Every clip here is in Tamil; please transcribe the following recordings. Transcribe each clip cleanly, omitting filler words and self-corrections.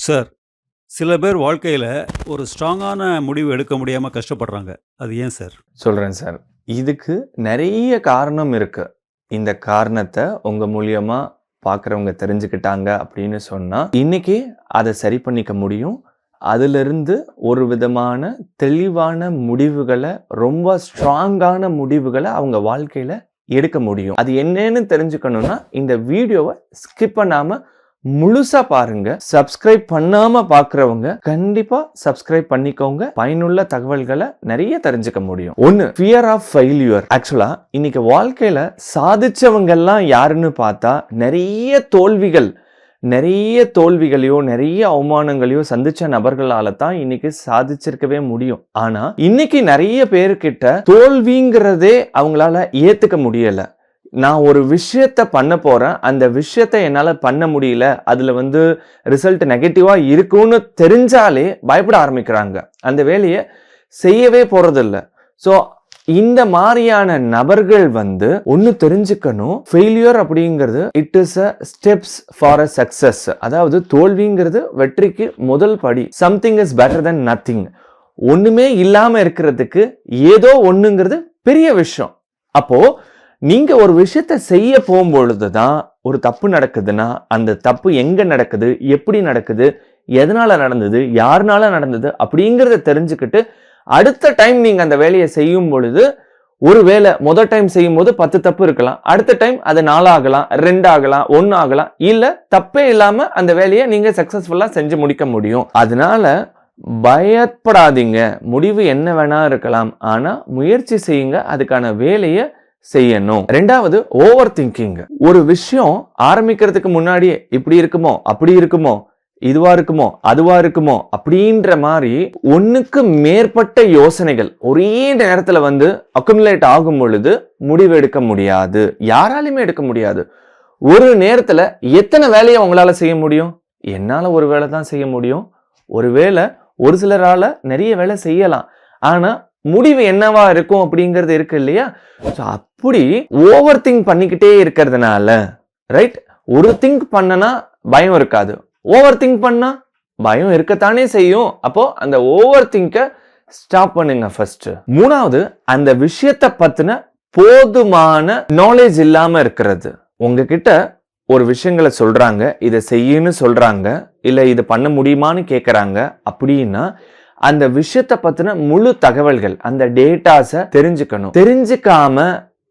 சார், சில பேர் வாழ்க்கையில ஒரு ஸ்ட்ராங்கான முடிவு எடுக்க முடியாம கஷ்டப்படுறாங்க. அது ஏன் சார்? சொல்றேன் சார். இதுக்கு நெறைய காரணம் இருக்கு. இந்த காரணத்த உங்க மூலியமா பார்க்குறவங்க தெரிஞ்சுக்கிட்டாங்க அப்படின்னு சொன்னா, இன்னைக்கே அத சரி பண்ணிக்க முடியும். அதிலிருந்து ஒரு விதமான தெளிவான முடிவுகள, ரொம்ப ஸ்ட்ராங்கான முடிவுகள அவங்க வாழ்க்கையில எடுக்க முடியும். அது என்னன்னு தெரிஞ்சுக்கணும்னா, இந்த வீடியோவ ஸ்கிப் பண்ணாம முழுசா பாருங்க. சப்ஸ்கிரைப் பண்ணாம பார்க்குறவங்க கண்டிப்பா சப்ஸ்கிரைப் பண்ணிக்கோங்க. பயனுள்ள தகவல்களை நிறைய தெரிஞ்சுக்க முடியும். ஒன்னு, ஃபியர் ஆஃப் ஃபெயிலியர். ஆக்சுவலா இன்னைக்கு வாழ்க்கையில சாதிச்சவங்க எல்லாம் யாருன்னு பார்த்தா நிறைய தோல்விகளையோ நிறைய அவமானங்களையோ சந்திச்ச நபர்களால தான் இன்னைக்கு சாதிச்சிருக்கவே முடியும். ஆனா இன்னைக்கு நிறைய பேர்கிட்ட தோல்விங்கிறதே அவங்களால ஏத்துக்க முடியல. நான் ஒரு விஷயத்த பண்ண போறேன், அந்த விஷயத்த என்னால பண்ண முடியல, அதுல ரிசல்ட் நெகட்டிவா இருக்கும்னு தெரிஞ்சாலே பயப்பட ஆரம்பிக்கிறாங்க, அந்த வேலையை செய்யவே போறதில்ல. ஸோ இந்த மாதிரியான நபர்கள் ஒன்னு தெரிஞ்சுக்கணும், ஃபெயிலியர் அப்படிங்கிறது it is a steps for a success. அதாவது தோல்விங்கிறது வெற்றிக்கு முதல் படி. Something is better then nothing. ஒண்ணுமே இல்லாம இருக்கிறதுக்கு ஏதோ ஒண்ணுங்கிறது பெரிய விஷயம். அப்போ நீங்க ஒரு விஷயத்த செய்ய போகும்பொழுதுதான் ஒரு தப்பு நடக்குதுன்னா, அந்த தப்பு எங்க நடக்குது, எப்படி நடக்குது, எதனால நடந்தது, யாருனால நடந்தது அப்படிங்கிறத தெரிஞ்சுக்கிட்டு அடுத்த டைம் நீங்க அந்த வேலையை செய்யும் பொழுது, ஒரு வேலை முதல் டைம் செய்யும் போது 10 தப்பு இருக்கலாம், அடுத்த டைம் அது 4 ஆகலாம், 2 ஆகலாம், 1 ஆகலாம், இல்ல தப்பே இல்லாம அந்த வேலையை நீங்க சக்சஸ்ஃபுல்லா செஞ்சு முடிக்க முடியும். அதனால பயப்படாதீங்க. முடிவு என்ன வேணா இருக்கலாம், ஆனா முயற்சி செய்யுங்க, அதுக்கான வேலையை செய்யணும். ரெண்டாவது, ஓவர் திங்கிங். ஒரு விஷயம் ஆரம்பிக்கிறதுக்கு முன்னாடியே இப்படி இருக்குமோ, அப்படி இருக்குமோ, இதுவா இருக்குமோ, அதுவா இருக்குமோ அப்படின்ற மாதிரி ஒண்ணுக்கு மேற்பட்ட யோசனைகள் ஒரே நேரத்துல அக்குமுலேட் ஆகும் பொழுது முடிவு எடுக்க முடியாது. யாராலுமே எடுக்க முடியாது. ஒரு நேரத்துல எத்தனை வேலையை உங்களால செய்ய முடியும்? என்னால ஒரு வேலை தான் செய்ய முடியும். ஒருவேளை ஒரு சிலரால நிறைய வேலை செய்யலாம், ஆனா முடிவு என்னவா இருக்கும் அப்படிங்கிறது இருக்கு இல்லையா? அப்படி ஓவர் திங்க் பண்ணிக்கிட்டே இருக்கிறதுனால, ரைட், ஒரு திங்க் பண்ணனா பயம் இருக்காது, ஓவர் திங்க் பண்ணா பயம் இருக்கத்தானே செய்யும். அப்போ அந்த ஓவர் திங்க ஸ்டாப் பண்ணுங்க ஃபர்ஸ்ட். மூணாவது, அந்த விஷயத்தை பத்தின போதுமான நாலேஜ் இல்லாம இருக்கிறது. உங்ககிட்ட ஒரு விஷயங்களை சொல்றாங்க, இதை செய்யுன்னு சொல்றாங்க, இல்ல இது பண்ண முடியுமான்னு கேட்கறாங்க. அப்படின்னா அந்த விஷயத்தை பத்தின முழு தகவல்கள், அந்த டேட்டாஸை தெரிஞ்சுக்கணும். தெரிஞ்சுக்காம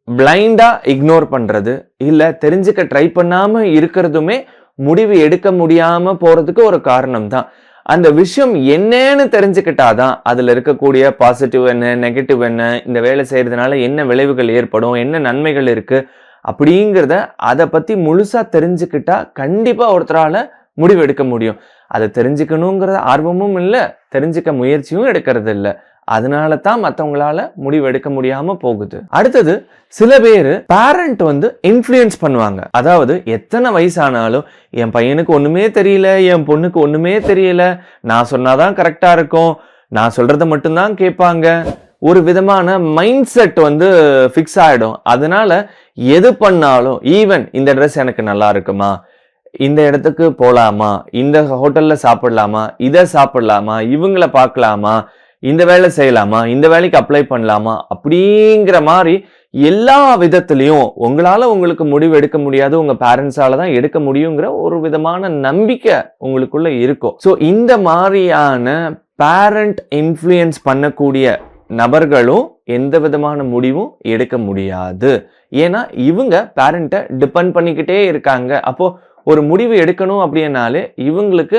பிளைண்டா இக்னோர் பண்றது, இல்ல தெரிஞ்சுக்க ட்ரை பண்ணாம இருக்கிறதுமே முடிவு எடுக்க முடியாம போறதுக்கு ஒரு காரணம் தான். அந்த விஷயம் என்னன்னு தெரிஞ்சுக்கிட்டாதான் அதுல இருக்கக்கூடிய பாசிட்டிவ் என்ன, நெகட்டிவ் என்ன, இந்த வேலை செய்யறதுனால என்ன விளைவுகள் ஏற்படும், என்ன நன்மைகள் இருக்கு அப்படிங்கிறத அதை பத்தி முழுசா தெரிஞ்சுக்கிட்டா கண்டிப்பா ஒருத்தரால முடிவு எடுக்க முடியும். அதை தெரிஞ்சுக்கணுங்கிற ஆர்வமும் இல்லை, தெரிஞ்சுக்க முயற்சியும் எடுக்கிறது இல்லை. அதனால தான் மற்றவங்களால முடிவு எடுக்க முடியாம போகுது. அடுத்தது, சில பேர் பேரண்ட் இன்ஃப்ளூயன்ஸ் பண்ணுவாங்க. அதாவது எத்தனை வயசானாலும் என் பையனுக்கு ஒண்ணுமே தெரியல, என் பொண்ணுக்கு ஒண்ணுமே தெரியல, நான் சொன்னாதான் கரெக்டா இருக்கும், நான் சொல்றதை மட்டும்தான் கேட்பாங்க, ஒரு விதமான மைண்ட் செட் ஃபிக்ஸ் ஆயிடும். அதனால எது பண்ணாலும், ஈவன் இந்த ட்ரெஸ் எனக்கு நல்லா இருக்குமா, இந்த இடத்துக்கு போலாமா, இந்த ஹோட்டல்ல சாப்பிடலாமா, இதை சாப்பிடலாமா, இவங்களை பார்க்கலாமா, இந்த வேலை செய்யலாமா, இந்த வேலைக்கு அப்ளை பண்ணலாமா அப்படிங்கிற மாதிரி எல்லா விதத்திலையும் உங்களால உங்களுக்கு முடிவு எடுக்க முடியாது, உங்க பேரண்ட்ஸால தான் எடுக்க முடியுங்கிற ஒரு விதமான நம்பிக்கை உங்களுக்குள்ள இருக்கும். ஸோ இந்த மாதிரியான பேரண்ட் இன்ஃப்ளூயன்ஸ் பண்ணக்கூடிய நபர்களும் எந்த விதமான முடிவும் எடுக்க முடியாது. ஏன்னா இவங்க பேரண்ட்டை டிபெண்ட் பண்ணிக்கிட்டே இருக்காங்க. அப்போ ஒரு முடிவு எடுக்கணும் அப்படின்னாலே இவங்களுக்கு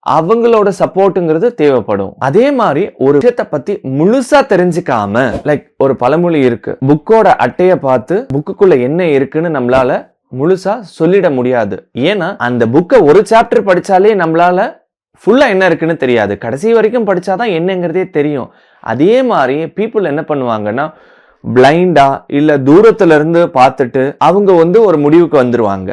அவங்களோட சப்போர்ட்டுங்கிறது தேவைப்படும். அதே மாதிரி ஒரு விஷயத்தை பத்தி முழுசா தெரிஞ்சுக்காம, லைக் ஒரு பழமொழி இருக்கு, புக்கோட அட்டைய பார்த்து புக்குக்குள்ள என்ன இருக்குன்னு நம்மளால முழுசா சொல்லிட முடியாது. ஏன்னா அந்த புக்கை ஒரு சாப்டர் படிச்சாலே நம்மளால ஃபுல்லா என்ன இருக்குன்னு தெரியாது, கடைசி வரைக்கும் படிச்சாதான் என்னங்கிறதே தெரியும். அதே மாதிரி பீப்புள் என்ன பண்ணுவாங்கன்னா, பிளைண்டா இல்ல தூரத்துல இருந்து பார்த்துட்டு அவங்க ஒரு முடிவுக்கு வந்துருவாங்க.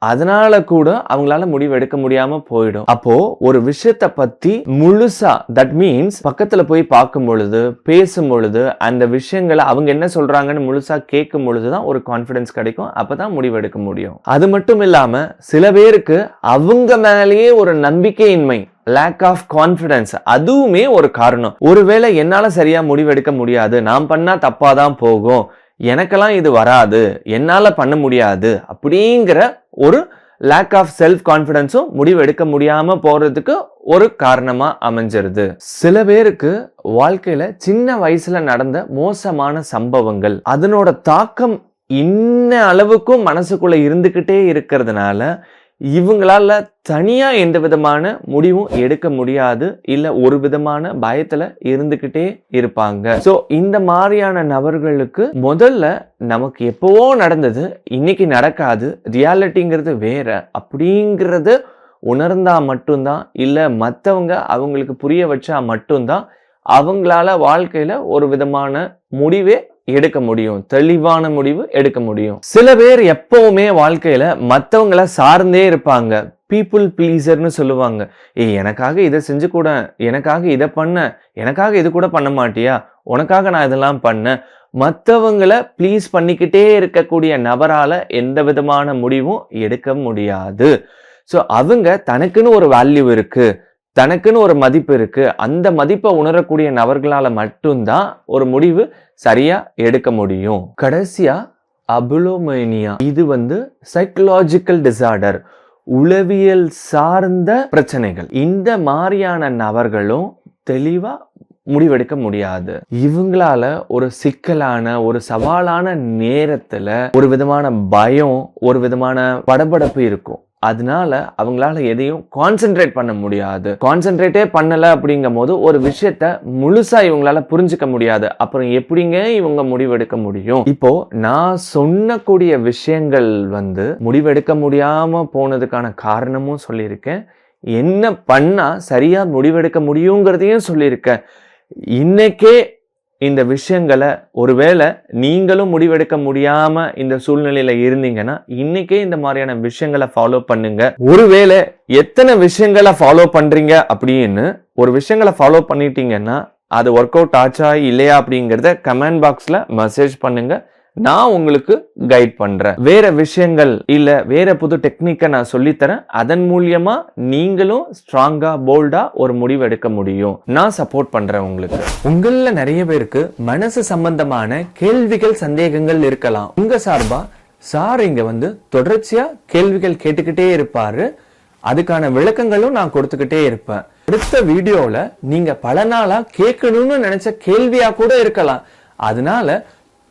அதனால கூட அவங்களால முடிவு எடுக்க முடியாம போயிடும். அப்போ ஒரு விஷயத்தை பத்தி முழுசா, தட் மீன்ஸ் பக்கத்துல போய் பார்க்கும் பொழுது, பேசும் பொழுது, அந்த விஷயங்களை அவங்க என்ன சொல்றாங்கன்னு முழுசா கேட்கும் பொழுதுதான் ஒரு கான்பிடன்ஸ் கிடைக்கும். அப்பதான் முடிவு எடுக்க முடியும். அது மட்டும் இல்லாம சில பேருக்கு அவங்க மேலேயே ஒரு நம்பிக்கையின்மை, lack of confidence, அதுவுமே ஒரு காரணம். ஒருவேளை என்னால சரியா முடிவெடுக்க முடியாது, நான் பண்ணா தப்பாதான் போகும், எனக்கெல்லாம் இது வராது, என்னால பண்ண முடியாது அப்படிங்கிற ஒரு lack of self confidence-உம் முடிவு எடுக்க முடியாம போறதுக்கு ஒரு காரணமா அமைஞ்சிருது. சில பேருக்கு வாழ்க்கையில சின்ன வயசுல நடந்த மோசமான சம்பவங்கள், அதனோட தாக்கம் இன்ன அளவுக்கும் மனசுக்குள்ள இருந்துகிட்டே இருக்கிறதுனால இவங்களால தனியா எந்த விதமான முடிவும் எடுக்க முடியாது, இல்ல ஒரு விதமான பயத்துல இருந்துகிட்டே இருப்பாங்க. சோ இந்த மாதிரியான நபர்களுக்கு முதல்ல நமக்கு எப்பவோ நடந்தது, இன்னைக்கு நடக்காது, ரியாலிட்டிங்கிறது வேற அப்படிங்கிறது உணர்ந்தா மட்டும்தான், இல்ல மத்தவங்க அவங்களுக்கு புரிய வச்சா மட்டும்தான் அவங்களால வாழ்க்கையில ஒரு விதமான முடிவே எடுக்க முடியும், தெளிவான முடிவு எடுக்க முடியும். சில பேர் எப்பவுமே வாழ்க்கையில மத்தவங்களை சார்ந்தே இருப்பாங்க. பீப்புள் ப்ளீசர்னு சொல்லுவாங்க. எனக்காக இதை செஞ்சு கூட, எனக்காக இதை பண்ண, எனக்காக இது கூட பண்ண மாட்டியா, உனக்காக நான் இதெல்லாம் பண்ண. மற்றவங்களை ப்ளீஸ் பண்ணிக்கிட்டே இருக்கக்கூடிய நபரால எந்த விதமான முடிவும் எடுக்க முடியாது. ஸோ அவங்க தனக்குன்னு ஒரு வேல்யூ இருக்கு, தனக்குன்னு ஒரு மதிப்பு இருக்கு, அந்த மதிப்பை உணரக்கூடிய நபர்களால மட்டும்தான் ஒரு முடிவு சரியா எடுக்க முடியும். கடைசியா அபுலோமேனியா, இது சைக்கலாஜிக்கல் டிசார்டர், உளவியல் சார்ந்த பிரச்சனைகள். இந்த மாதிரியான நபர்களும் தெளிவா முடிவெடுக்க முடியாது. இவங்களால ஒரு சிக்கலான, ஒரு சவாலான நேரத்துல ஒரு விதமான பயம், ஒரு விதமான படபடப்பு இருக்கும். அதனால அவங்களால எதையும் கான்சென்ட்ரேட் பண்ண முடியாது. கான்சென்ட்ரேட்டே பண்ணல அப்படிங்கும் போது ஒரு விஷயத்த முழுசா இவங்களால புரிஞ்சுக்க முடியாது. அப்புறம் எப்படிங்க இவங்க முடிவெடுக்க முடியும்? இப்போ நான் சொன்னக்கூடிய விஷயங்கள் முடிவெடுக்க முடியாம போனதுக்கான காரணமும் சொல்லியிருக்கேன், என்ன பண்ணா சரியா முடிவெடுக்க முடியுங்கிறதையும் சொல்லியிருக்கேன். இன்னைக்கே இந்த விஷயங்களை ஒருவேளை நீங்களும் முடிவெடுக்க முடியாம இந்த சூழ்நிலையில இருந்தீங்கன்னா இன்னைக்கே இந்த மாதிரியான விஷயங்களை ஃபாலோ பண்ணுங்க. ஒருவேளை எத்தனை விஷயங்களை ஃபாலோ பண்றீங்க அப்படின்னு ஒரு விஷயங்களை ஃபாலோ பண்ணிட்டீங்கன்னா அது ஒர்க் அவுட் ஆச்சா இல்லையா அப்படிங்கிறத கமெண்ட் பாக்ஸ்ல மெசேஜ் பண்ணுங்க, நான் உங்களுக்கு கைட் பண்றேன். வேற விஷயங்கள் இல்ல வேற புது டெக்னிக்கை நான் சொல்லித்தரேன், அதன் மூலியமா நீங்களும் ஸ்ட்ராங்கா போல்டா ஒரு முடிவு எடுக்க முடியும். நான் சப்போர்ட் பண்றேன் உங்களுக்கு. உங்கள நிறைய பேருக்கு மனசு சம்பந்தமான கேள்விகள், சந்தேகங்கள் இருக்கலாம். உங்க சார்பா சார் இங்க தொடர்ச்சியா கேள்விகள் கேட்டுக்கிட்டே இருப்பாரு, அதுக்கான விளக்கங்களும் நான் கொடுத்துக்கிட்டே இருப்பேன். அடுத்த வீடியோல நீங்க பல நாளா கேட்கணும்னு நினைச்ச கேள்வியா கூட இருக்கலாம். அதனால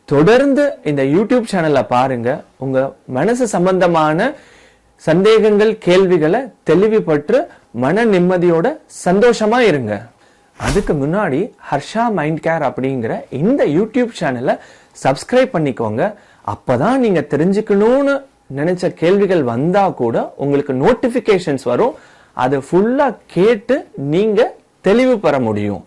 தொடர்ந்து இந்த யூடியூப் சேனல்ல பாருங்க. உங்க மனசு சம்பந்தமான சந்தேகங்கள், கேள்விகளை தெளிவுபற்று மன நிம்மதியோட சந்தோஷமா இருங்க. அதுக்கு முன்னாடி ஹர்ஷா மைண்ட் கேர் அப்படிங்கிற இந்த யூடியூப் சேனலை சப்ஸ்கிரைப் பண்ணிக்கோங்க. அப்பதான் நீங்க தெரிஞ்சுக்கணும்னு நினைச்ச கேள்விகள் வந்தா கூட உங்களுக்கு நோட்டிபிகேஷன்ஸ் வரும். அதை ஃபுல்லா கேட்டு நீங்க தெளிவு பெற முடியும்.